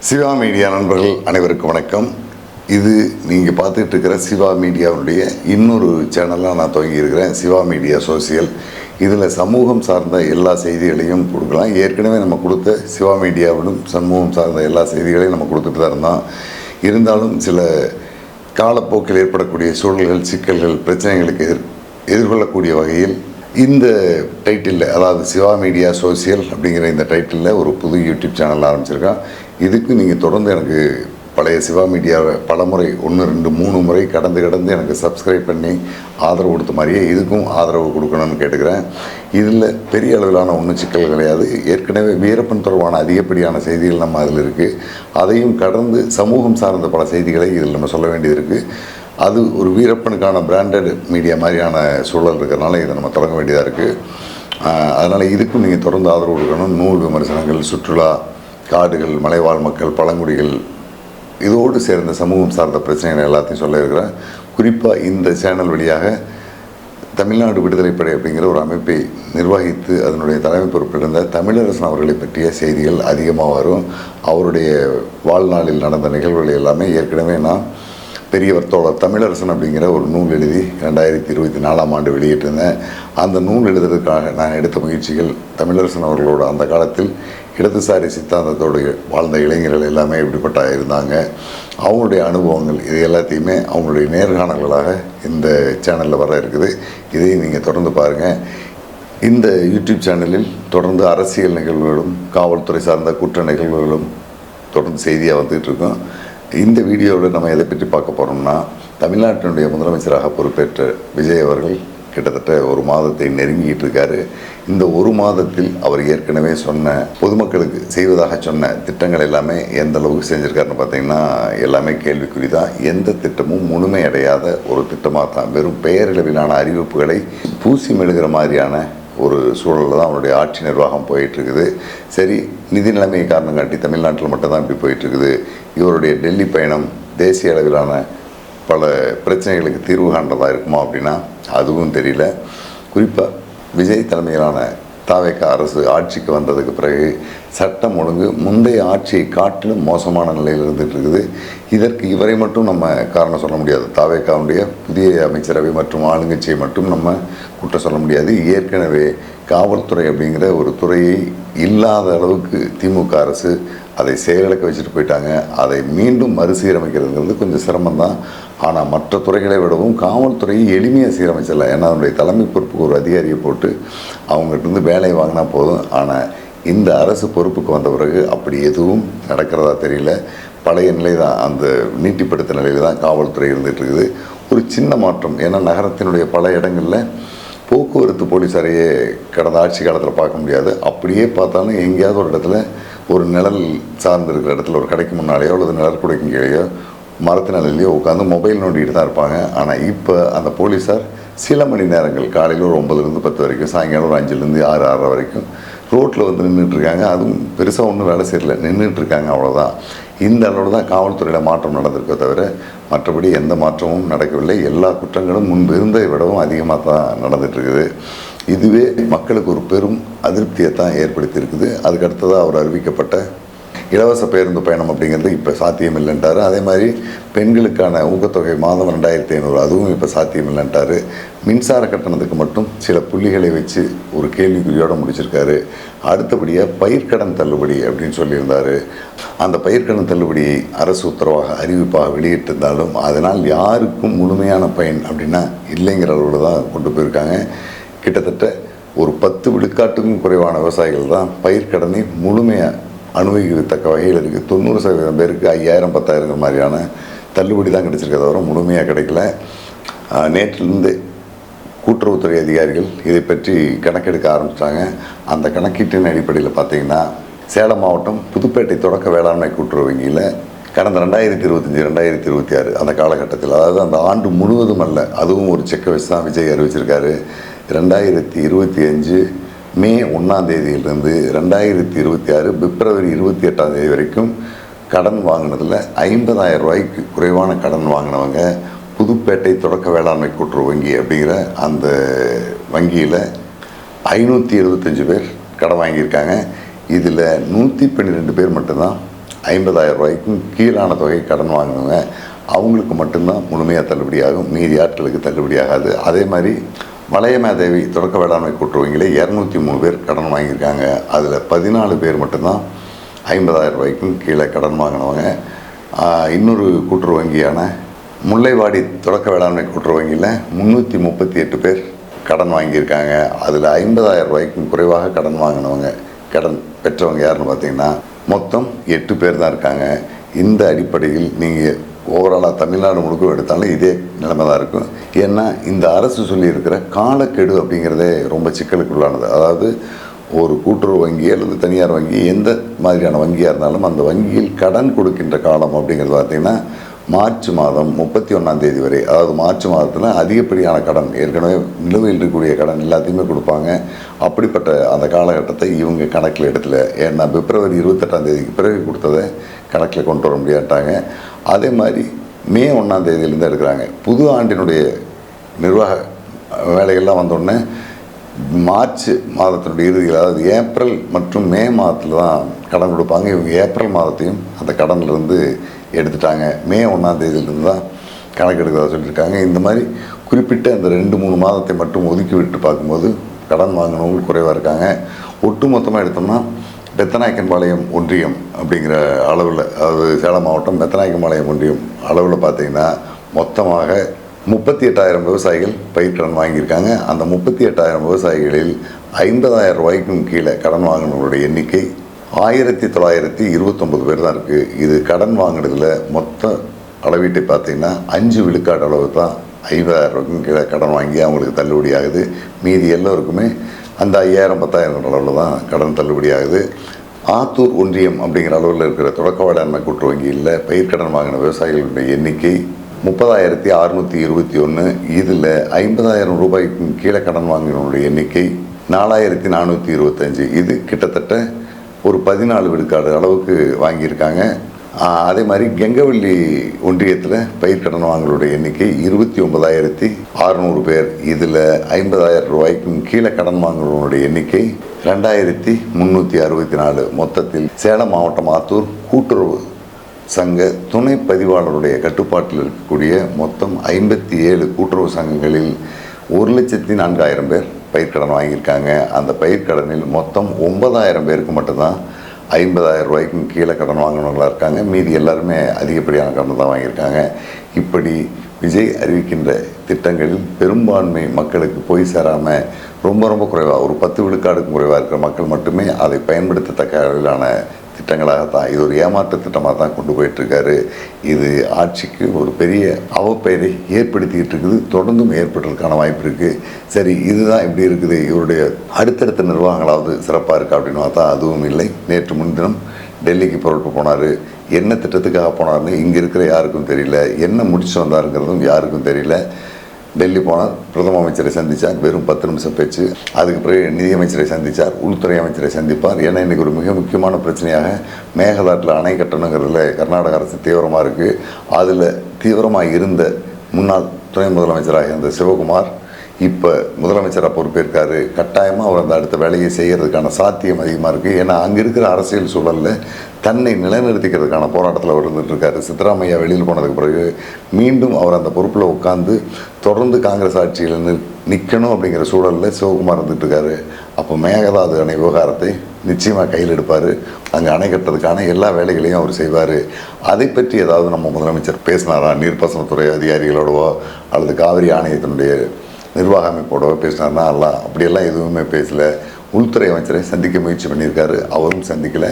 Siva media நண்பர்கள் அனைவருக்கும் வணக்கம். இது நீங்கள் பார்த்துட்டு இருக்கிற சிவா மீடியாவுடைய இன்னொரு சேனலாக நான் துவங்கியிருக்கிறேன், சிவா மீடியா சோசியல். இதில் சமூகம் சார்ந்த எல்லா செய்திகளையும் கொடுக்கலாம். ஏற்கனவே நம்ம கொடுத்த சிவா மீடியாவிலும் சமூகம் சார்ந்த எல்லா செய்திகளையும் நம்ம கொடுத்துட்டு தான் இருந்தோம். இருந்தாலும் சில காலப்போக்கில் ஏற்படக்கூடிய சூழல்கள், சிக்கல்கள், பிரச்சனைகளுக்கு எதிர்கொள்ளக்கூடிய வகையில் இந்த டைட்டிலில், அதாவது சிவா மீடியா சோசியல் அப்படிங்கிற இந்த டைட்டிலில் ஒரு புது யூடியூப் சேனல் ஆரம்பிச்சிருக்கேன். இதுக்கு நீங்கள் தொடர்ந்து எனக்கு பழைய சிவா மீடியாவை பலமுறை 1, 2, 3 முறை கடந்து எனக்கு சப்ஸ்கிரைப் பண்ணி ஆதரவு கொடுத்த மாதிரியே இதுக்கும் ஆதரவு கொடுக்கணும்னு கேட்டுக்கிறேன். இதில் பெரிய அளவிலான ஒன்றும் சிக்கல் கிடையாது. ஏற்கனவே வீரப்பன் தொடர்பான அதிகப்படியான செய்திகள் நம்ம அதில் இருக்குது. அதையும் கடந்து சமூகம் சார்ந்த பல செய்திகளை இதில் நம்ம சொல்ல வேண்டியது இருக்குது. அது ஒரு வீரப்பனுக்கான பிராண்டட் மீடியா மாதிரியான சூழல் இருக்கிறனால இதை நம்ம தொடங்க வேண்டியதாக இருக்குது. அதனால் இதுக்கும் நீங்கள் தொடர்ந்து ஆதரவு கொடுக்கணும். நூல் விமர்சனங்கள், சுற்றுலா, காடுகள், மலைவாழ் மக்கள், பழங்குடிகள், இதோடு சேர்ந்த சமூகம் சார்ந்த பிரச்சனைகள் எல்லாத்தையும் சொல்ல இருக்கிறேன். குறிப்பாக இந்த சேனல் வழியாக தமிழ்நாடு விடுதலைப்படை அப்படிங்கிற ஒரு அமைப்பை நிர்வகித்து அதனுடைய தலைமை பொறுப்பில் இருந்த தமிழரசன் அவர்களை பற்றிய செய்திகள் அதிகமாக வரும். அவருடைய வாழ்நாளில் நடந்த நிகழ்வுகள் எல்லாமே ஏற்கனவே நான் பெரியவர் தோழர் தமிழரசன் அப்படிங்கிற ஒரு நூல் எழுதி 2024ஆம் ஆண்டு வெளியிட்டிருந்தேன். அந்த நூல் எழுதுறதுக்காக நான் எடுத்த முயற்சிகள், தமிழரசன் அவர்களோட அந்த காலத்தில் இடதுசாரி சித்தாந்தத்தோடு வாழ்ந்த இளைஞர்கள் எல்லாமே இப்படிப்பட்ட இருந்தாங்க, அவங்களுடைய அனுபவங்கள், இது எல்லாத்தையுமே அவங்களுடைய நேர்காணல்களாக இந்த சேனலில் வர இருக்குது. இதையும் நீங்கள் தொடர்ந்து பாருங்கள். இந்த யூடியூப் சேனலில் தொடர்ந்து அரசியல் நிகழ்வுகளும் காவல்துறை சார்ந்த குற்ற நிகழ்வுகளும் தொடர்ந்து செய்தியாக வந்துகிட்டு இருக்கோம். இந்த வீடியோவில் நம்ம எதை பற்றி பார்க்க போகிறோம்னா, தமிழ்நாட்டினுடைய முதலமைச்சராக பொறுப்பேற்ற விஜய் அவர்கள் கிட்டத்தட்ட 1 மாதத்தை நெருங்கிட்டு இருக்காரு. இந்த 1 மாதத்தில் அவர் ஏற்கனவே சொன்ன, பொதுமக்களுக்கு செய்வதாக சொன்ன திட்டங்கள் எல்லாமே எந்த அளவுக்கு செஞ்சுருக்காருன்னு பார்த்தீங்கன்னா எல்லாமே கேள்விக்குறி தான். எந்த திட்டமும் முழுமையடையாத ஒரு திட்டமாக தான், வெறும் பெயரளவிலான அறிவிப்புகளை பூசி மெழுகிற மாதிரியான ஒரு சூழலில் தான் அவருடைய ஆட்சி நிர்வாகம் போயிட்டுருக்குது. சரி, நிதி நிலைமையை காரணம் காட்டி தமிழ்நாட்டில் மட்டும்தான் இப்படி போயிட்டுருக்குது. இவருடைய டெல்லி பயணம் தேசிய அளவிலான பல பிரச்சனைகளுக்கு தீர்வு காண்றதாக இருக்குமா அப்படின்னா அதுவும் தெரியல. குறிப்பாக விஜய் தலைமையிலான தாவேகா அரசு ஆட்சிக்கு வந்ததுக்கு பிறகு சட்டம் ஒழுங்கு முந்தைய ஆட்சியை காட்டிலும் மோசமான நிலையில் இருந்துகிட்டு இருக்குது. இதற்கு இவரை மட்டும் நம்ம காரணம் சொல்ல முடியாது. தாவேகாவுடைய புதிய அமைச்சரவை மற்றும் ஆளுங்கட்சியை மட்டும் நம்ம குற்றம் சொல்ல முடியாது. ஏற்கனவே காவல்துறை அப்படிங்கிற ஒரு துறையை இல்லாத அளவுக்கு திமுக அரசு அதை செயலிழக்க வச்சுட்டு போயிட்டாங்க. அதை மீண்டும் மறுசீரமைக்கிறதுங்கிறது கொஞ்சம் சிரமம்தான். ஆனால் மற்ற துறைகளை விடவும் காவல்துறையை எளிமையாக சீரமைச்சிடலாம். ஏன்னா அதனுடைய தலைமை பொறுப்புக்கு ஒரு அதிகாரியை போட்டு அவங்ககிட்ட வேலையை வாங்கினா போதும். ஆனால் இந்த அரசு பொறுப்புக்கு வந்த பிறகு அப்படி எதுவும் நடக்கிறதா தெரியல. பழைய நிலை தான், அந்த நீட்டிப்படுத்த நிலையில் தான் காவல்துறை இருந்துகிட்டு இருக்குது. ஒரு சின்ன மாற்றம், ஏன்னா நகரத்தினுடைய பல இடங்களில் போக்குவரத்து போலீஸாரையே கடந்த ஆட்சி காலத்தில் பார்க்க முடியாது. அப்படியே பார்த்தாலும் எங்கேயாவது ஒரு இடத்துல ஒரு நிழல் சார்ந்து இருக்கிற இடத்துல, ஒரு கடைக்கு முன்னாலேயோ அல்லது நிழற்குடைக்கு கீழேயோ மரத்து நிலையிலையோ உட்காந்து மொபைல் நோண்டிகிட்டு தான் இருப்பாங்க. ஆனால் இப்போ அந்த போலீஸார் சில மணி நேரங்கள், காலையில் ஒரு 9லேருந்து 10 வரைக்கும், சாயங்காலம் ஒரு 5லேருந்து 6, 6:30 வரைக்கும் ரோட்டில் வந்து நின்றுட்டுருக்காங்க. அதுவும் பெருசாக ஒன்றும் வேலை செய்யல, நின்றுட்டுருக்காங்க, அவ்வளோதான். இந்த அளவோடு தான் காவல்துறையில் மாற்றம் நடந்திருக்கோ தவிர மற்றபடி எந்த மாற்றமும் நடக்கவில்லை. எல்லா குற்றங்களும் முன்பு இருந்ததை விடவும் அதிகமாக தான் நடந்துகிட்ருக்குது. இதுவே மக்களுக்கு ஒரு பெரும் அதிருப்தியை தான் ஏற்படுத்தியிருக்குது. அதுக்கு அடுத்ததாக அவர் அறிவிக்கப்பட்ட இலவச பேருந்து பயணம் அப்படிங்கிறது இப்போ சாத்தியம் இல்லைன்ட்டார். அதே மாதிரி பெண்களுக்கான ஊக்கத்தொகை மாதம் 2500, அதுவும் இப்போ சாத்தியம் இல்லைன்ட்டார். மின்சார கட்டணத்துக்கு மட்டும் சில புள்ளிகளை வச்சு ஒரு கேள்விக்குறியோடு முடிச்சிருக்காரு. அடுத்தபடியாக பயிர்க்கடன் தள்ளுபடி அப்படின்னு சொல்லியிருந்தார். அந்த பயிர்க்கடன் தள்ளுபடியை அரசு உத்தரவாக அறிவிப்பாக வெளியிட்டிருந்தாலும் அதனால் யாருக்கும் முழுமையான பயன் அப்படின்னா இல்லைங்கிற அளவில் தான் கொண்டு போயிருக்காங்க. கிட்டத்தட்ட ஒரு 10 விழுக்காட்டுக்கும் குறைவான விவசாயிகள் தான் பயிர்க்கடனை முழுமையாக அனுபவிக்கத்தக்க வகையில் இருக்குது. 90% பேருக்கு 5000, 10,000 மாதிரியான தள்ளுபடி தான் கிடைச்சிருக்க தவிர முழுமையாக கிடைக்கல. நேற்றிலிருந்து கூட்டுறவுத்துறை அதிகாரிகள் இதை பற்றி கணக்கெடுக்க ஆரம்பித்தாங்க. அந்த கணக்கீட்டின் அடிப்படையில் பார்த்திங்கன்னா சேலம் மாவட்டம் புதுப்பேட்டை தொடக்க வேளாண்மை கூட்டுறவு வங்கியில் கடந்த 2025, 2026 அந்த காலகட்டத்தில், அதாவது அந்த ஆண்டு முழுவதும் அல்ல, அதுவும் ஒரு செக்கை வச்சு தான் விஜய் அறிவிச்சிருக்காரு. 2025 மே 1ஆம் தேதியிலிருந்து 2026 பிப்ரவரி 28ஆம் தேதி வரைக்கும் கடன் வாங்கினதில் 50,000 ரூபாய்க்கு குறைவான கடன் வாங்கினவங்க புதுப்பேட்டை தொடக்க வேளாண்மை கூட்டுறவு வங்கி அப்படிங்கிற அந்த வங்கியில் 575 பேர் கடன் வாங்கியிருக்காங்க. இதில் 112 பேர் மட்டும்தான் 50,000 ரூபாய்க்கும் கீழான தொகை கடன் வாங்கினவங்க அவங்களுக்கு மட்டும்தான் முழுமையாக தள்ளுபடியாகும், மீதி ஆட்களுக்கு தள்ளுபடியாகாது. அதே மாதிரி வளையமாதேவி தொடக்க வேளாண்மை கூட்டுறவங்களே 203 பேர் கடன் வாங்கியிருக்காங்க. அதில் 14 பேர் மட்டும்தான் 50,000 ரூபாய்க்கும் கீழே கடன் வாங்கினவங்க. இன்னொரு கூட்டுறவு வங்கியான முல்லைவாடி தொடக்க வேளாண்மை கூட்டுறவு வங்கியில் 338 பேர் கடன் வாங்கியிருக்காங்க. அதில் 50,000 ரூபாய்க்கும் குறைவாக கடன் வாங்கினவங்க, கடன் பெற்றவங்க யாருன்னு பார்த்தீங்கன்னா மொத்தம் 8 பேர் தான் இருக்காங்க. இந்த அடிப்படையில் நீங்கள் ஓவராலாக தமிழ்நாடு முழுக்க எடுத்தாலும் இதே நிலைமை தான் இருக்கும். ஏன்னா இந்த அரசு சொல்லியிருக்கிற காலக்கெடு அப்படிங்கிறதே ரொம்ப சிக்கலுக்குள்ளானது. அதாவது ஒரு கூட்டுறவு வங்கி அல்லது தனியார் வங்கி எந்த மாதிரியான வங்கியாக இருந்தாலும் அந்த வங்கியில் கடன் கொடுக்கின்ற காலம் அப்படிங்கிறது பார்த்திங்கன்னா மார்ச் மாதம் 31ஆம் தேதி வரை. அதாவது மார்ச் மாதத்தில் அதிகப்படியான கடன், ஏற்கனவே நிலுவையில் இருக்கக்கூடிய கடன் எல்லாத்தையுமே கொடுப்பாங்க. அப்படிப்பட்ட அந்த காலகட்டத்தை இவங்க கணக்கில் எடுக்கல. ஏன்னா பிப்ரவரி 28ஆம் தேதிக்கு பிறகு கொடுத்ததை கணக்கில் கொண்டு வர முடியாட்டாங்க. அதே மாதிரி மே 1ஆம் தேதியிலேருந்து எடுக்கிறாங்க. புது ஆண்டினுடைய நிர்வாக வேலைகள்லாம் வந்தோடனே மார்ச் மாதத்தினுடைய இறுதியில், அதாவது ஏப்ரல் மற்றும் மே மாதத்தில் தான் கடன் கொடுப்பாங்க. இவங்க ஏப்ரல் மாதத்தையும் அந்த கடன்லேருந்து எடுத்துட்டாங்க. மே 1ஆம் தேதியிலேருந்து தான் கணக்கு எடுக்கிறதா சொல்லியிருக்காங்க. இந்த மாதிரி குறிப்பிட்ட அந்த 2-3 மாதத்தை மட்டும் ஒதுக்கி விட்டு பார்க்கும்போது கடன் வாங்கினவங்க குறைவாக இருக்காங்க. ஒட்டு மொத்தமாக எடுத்தோம்னா பெத்தநாயக்கன்பாளையம் ஒன்றியம் அப்படிங்கிற அளவில், அதாவது சேலம் மாவட்டம் பெத்தநாயக்கன்பாளையம் ஒன்றியம் அளவில் பார்த்திங்கன்னா மொத்தமாக 38,000 விவசாயிகள் பயிர்க்கடன் வாங்கியிருக்காங்க. அந்த 38,000 விவசாயிகளில் 50,000 ரூபாய்க்கும் கீழே கடன் வாங்கினவங்களுடைய எண்ணிக்கை 1929 பேர் தான் இருக்குது. இது கடன் வாங்கினதில் மொத்த அளவீட்டை பார்த்திங்கன்னா 5 விழுக்காடு அளவு தான் 50,000 ரூபாய்க்கும் கீழே கடன் வாங்கி அவங்களுக்கு தள்ளுபடி ஆகுது. மீதி எல்லோருக்குமே அந்த 5,000-10,000 அளவில் தான் கடன் தள்ளுபடி ஆகுது. ஆத்தூர் ஒன்றியம் அப்படிங்கிற அளவில் இருக்கிற தொடக்க வேளாண்மை கூட்டுறவு வங்கியில் பயிர்க்கடன் வாங்கின விவசாயிகளுடைய எண்ணிக்கை 30,621. இதில் 50,000 ரூபாய்க்கும் கீழே கடன் வாங்கினவங்களுடைய எண்ணிக்கை 4,425. இது கிட்டத்தட்ட ஒரு 14 விழுக்காடு அளவுக்கு வாங்கியிருக்காங்க. அதே மாதிரி கெங்கவள்ளி ஒன்றியத்தில் பயிர்க்கடன் வாங்கலுடைய எண்ணிக்கை 29,600 பேர். இதில் 50,000 ரூபாய்க்கும் கீழே கடன் வாங்கலுடைய எண்ணிக்கை 2,364. மொத்தத்தில் சேலம் மாவட்டம் ஆத்தூர் கூட்டுறவு சங்க துணை பதிவாளருடைய கட்டுப்பாட்டில் இருக்கக்கூடிய மொத்தம் 57 கூட்டுறவு சங்கங்களில் 1,04,000 பேர் பயிர்க்கடன் வாங்கியிருக்காங்க. அந்த பயிர்க்கடனில் மொத்தம் 9,000 பேருக்கு மட்டும்தான் 50,000 ரூபாய்க்கும் கீழே கடன் வாங்கினவங்களாக இருக்காங்க. மீதி எல்லாருமே அதிகப்படியான கடன் தான் வாங்கியிருக்காங்க. இப்படி விஜய் அறிவிக்கின்ற திட்டங்களில் பெரும்பான்மை மக்களுக்கு போய் சேராமல் ரொம்ப குறைவாக, ஒரு 10 விழுக்காடுக்கும் குறைவாக இருக்கிற மக்கள் மட்டுமே அதை பயன்படுத்தத்தக்க அளவிலான திட்டங்களாகத்தான், இது ஒரு ஏமாற்று திட்டமாக தான் கொண்டு போயிட்டுருக்காரு. இது ஆட்சிக்கு ஒரு பெரிய அவப்பெயரை ஏற்படுத்திக்கிட்டு இருக்குது, தொடர்ந்தும் ஏற்படுறதுக்கான வாய்ப்பு இருக்குது. சரி, இதுதான் இப்படி இருக்குது, இவருடைய அடுத்தடுத்த நிர்வாகங்களாவது சிறப்பாக இருக்கா அப்படின்னு பார்த்தா அதுவும் இல்லை. நேற்று முன்தினம் டெல்லிக்கு புறப்பட்டு போனார். என்ன திட்டத்துக்காக போனார்னு இங்கே இருக்கிற யாருக்கும் தெரியல, என்ன முடிச்சு வந்தாருங்கிறதும் யாருக்கும் தெரியல. டெல்லி போனார், பிரதம அமைச்சரை சந்தித்தார், வெறும் 10 நிமிஷம் பேச்சு. அதுக்கு பிறகு நிதியமைச்சரை சந்தித்தார், உள்துறை அமைச்சரை சந்திப்பார். ஏன்னா இன்றைக்கி ஒரு மிக முக்கியமான பிரச்சனையாக மேகதாட்டில் அணை கட்டணுங்கிறதுல கர்நாடக அரசு தீவிரமாக இருக்குது. அதில் தீவிரமாக இருந்த முன்னாள் துணை முதலமைச்சராக இருந்த சிவகுமார் இப்போ முதலமைச்சராக பொறுப்பேற்காரு. கட்டாயமாக அவர் அந்த அடுத்த வேலையை செய்கிறதுக்கான சாத்தியம் அதிகமாக இருக்குது. ஏன்னா அங்கே இருக்கிற அரசியல் சூழலில் தன்னை நிலைநிறுத்திக்கிறதுக்கான போராட்டத்தில் அவர் இருந்துகிட்ருக்காரு. சித்தராமையா வெளியில் போனதுக்கு பிறகு மீண்டும் அவர் அந்த பொறுப்பில் உட்காந்து தொடர்ந்து காங்கிரஸ் ஆட்சியில் நிற்கணும் அப்படிங்கிற சூழலில் சிவகுமார் இருந்துகிட்ருக்காரு. அப்போ மேகதாது அணை விவகாரத்தை நிச்சயமாக கையில் எடுப்பார். அங்கே அணை கட்டுறதுக்கான எல்லா வேலைகளையும் அவர் செய்வார். அதை பற்றி ஏதாவது நம்ம முதலமைச்சர் பேசினாரா? நீர்ப்பாசனத்துறை அதிகாரிகளோடவோ அல்லது காவிரி ஆணையத்தினுடைய நிர்வாக அமைப்போடவோ பேசினார்னா அப்படியெல்லாம் எதுவுமே பேசலை. உள்துறை அமைச்சரை சந்திக்க முயற்சி பண்ணியிருக்காரு, அவரும் சந்திக்கலை.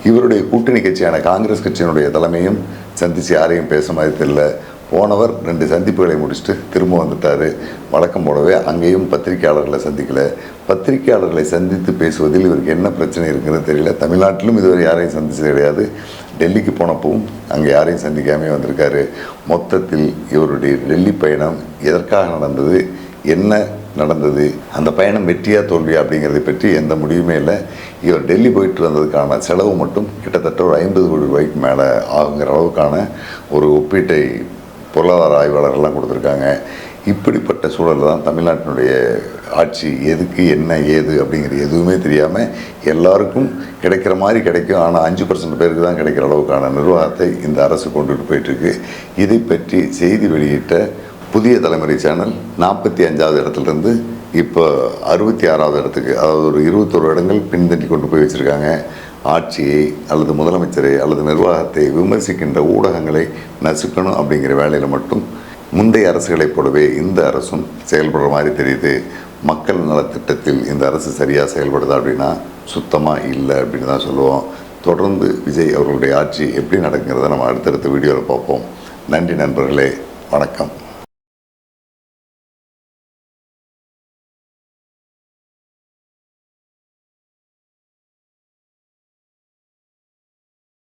இவருடைய கூட்டணி கட்சியான காங்கிரஸ் கட்சியினுடைய தலைமையும் சந்தித்து யாரையும் பேச மாதிரி தெரியல. போனவர் 2 சந்திப்புகளை முடிச்சுட்டு திரும்ப வந்துட்டார். வழக்கம் போலவே அங்கேயும் பத்திரிகையாளர்களை சந்திக்கலை. பத்திரிகையாளர்களை சந்தித்து பேசுவதில் இவருக்கு என்ன பிரச்சனை இருக்குன்னு தெரியல. தமிழ்நாட்டிலும் இதுவரை யாரையும் சந்திச்சது கிடையாது. டெல்லிக்கு போனப்பவும் அங்கே யாரையும் சந்திக்காமே வந்திருக்காரு. மொத்தத்தில் இவருடைய டெல்லி பயணம் எதற்காக நடந்தது, என்ன நடந்தது, அந்த பயணம் வெற்றியா தோல்வியா அப்படிங்கிறதை பற்றி எந்த முடிவுமே இல்லை. இவர் டெல்லி போயிட்டு வந்ததுக்கான செலவு மட்டும் கிட்டத்தட்ட ஒரு 50 கோடி ரூபாய்க்கு மேலே ஆகுங்கிற அளவுக்கான ஒரு ஒப்பீட்டை பொருளாதார ஆய்வாளர்கள்லாம் கொடுத்துருக்காங்க. இப்படிப்பட்ட சூழல் தான் தமிழ்நாட்டினுடைய ஆட்சி. எதுக்கு என்ன ஏது அப்படிங்கிறது எதுவுமே தெரியாமல் எல்லாருக்கும் கிடைக்கிற மாதிரி கிடைக்கும், ஆனால் 5% பேருக்கு தான் கிடைக்கிற அளவுக்கான நிர்வாகத்தை இந்த அரசு கொண்டுட்டு போயிட்டுருக்கு. இதை பற்றி செய்தி வெளியிட்ட புதிய தலைமுறை சேனல் 45வது இடத்துலேருந்து இப்போ 66வது இடத்துக்கு, அதாவது ஒரு 21 இடங்கள் பின்தள்ளி கொண்டு போய் வச்சுருக்காங்க. ஆட்சியை அல்லது முதலமைச்சரை அல்லது நிர்வாகத்தை விமர்சிக்கின்ற ஊடகங்களை நசுக்கணும் அப்படிங்கிற வேலையில் மட்டும் முந்தைய அரசுகளைப் போலவே இந்த அரசும் செயல்படுற மாதிரி தெரியுது. மக்கள் நலத்திட்டத்தில் இந்த அரசு சரியாக செயல்படுதா அப்படின்னா சுத்தமாக இல்லை அப்படின்னு தான் சொல்லுவோம். தொடர்ந்து விஜய் அவர்களுடைய ஆட்சி எப்படி நடக்குங்கிறத நம்ம அடுத்தடுத்த வீடியோவில் பார்ப்போம். நன்றி நண்பர்களே, வணக்கம்.